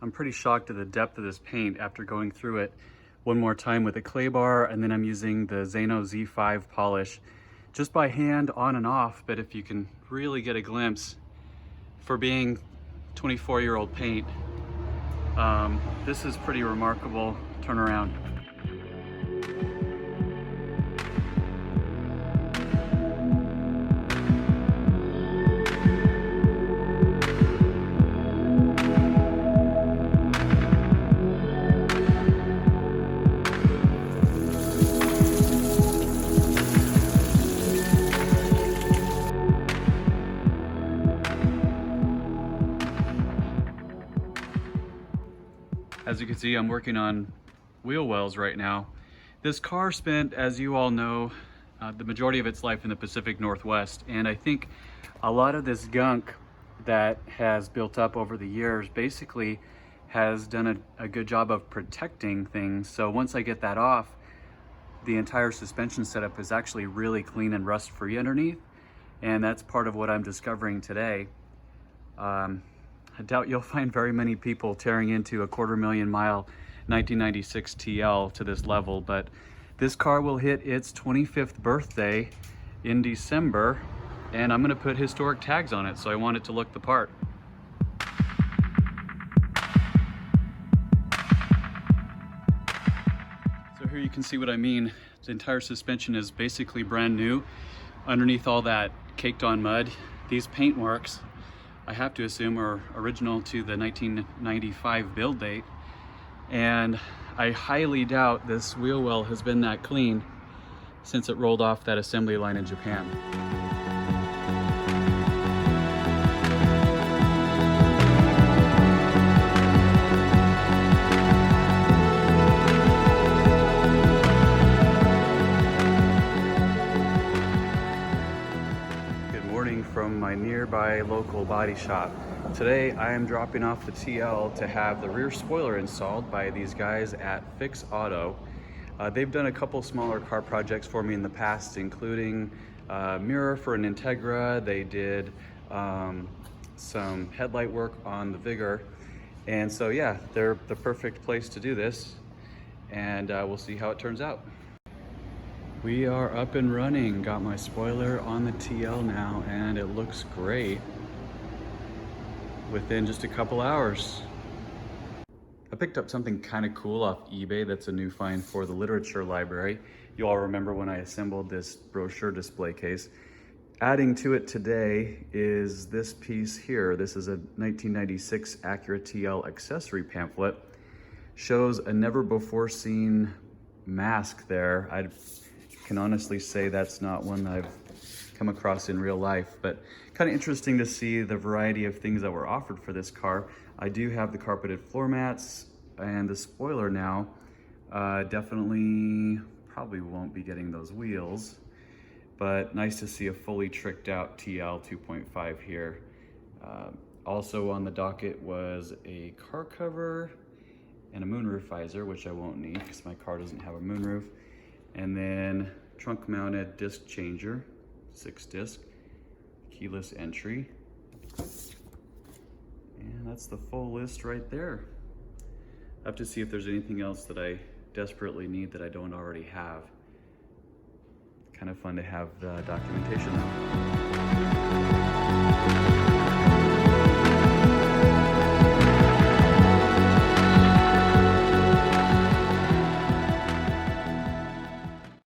I'm pretty shocked at the depth of this paint after going through it one more time with a clay bar, and then I'm using the Zano Z5 polish just by hand on and off. But if you can really get a glimpse, for being 24-year-old paint, this is pretty remarkable turnaround. As you can see, I'm working on wheel wells right now. This car spent, as you all know, the majority of its life in the Pacific Northwest, and I think a lot of this gunk that has built up over the years basically has done a good job of protecting things. So once I get that off, the entire suspension setup is actually really clean and rust free underneath, and that's part of what I'm discovering today. I doubt you'll find very many people tearing into a 250,000-mile 1996 TL to this level, but this car will hit its 25th birthday in December, and I'm gonna put historic tags on it, so I want it to look the part. So here you can see what I mean. The entire suspension is basically brand new. Underneath all that caked on mud, these paint marks, I have to assume, are original to the 1995 build date, and I highly doubt this wheel well has been that clean since it rolled off that assembly line in Japan. From my nearby local body shop. Today I am dropping off the TL to have the rear spoiler installed by these guys at Fix Auto. They've done a couple smaller car projects for me in the past, including mirror for an Integra. They did some headlight work on the Vigor, and so yeah, they're the perfect place to do this, and we'll see how it turns out. We are up and running. Got my spoiler on the TL now, and it looks great within just a couple hours. I picked up something kind of cool off eBay that's a new find for the literature library. You all remember when I assembled this brochure display case. Adding to it today is this piece here. This is a 1996 Acura TL accessory pamphlet. Shows a never before seen mask there. I can honestly say that's not one I've come across in real life, but kind of interesting to see the variety of things that were offered for this car. I do have the carpeted floor mats and the spoiler now. Definitely probably won't be getting those wheels, but nice to see a fully tricked out TL 2.5 here. Also on the docket was a car cover and a moonroof visor, which I won't need because my car doesn't have a moonroof. And then trunk mounted disc changer, 6-disc, keyless entry. And that's the full list right there. I have to see if there's anything else that I desperately need that I don't already have. Kind of fun to have the documentation though.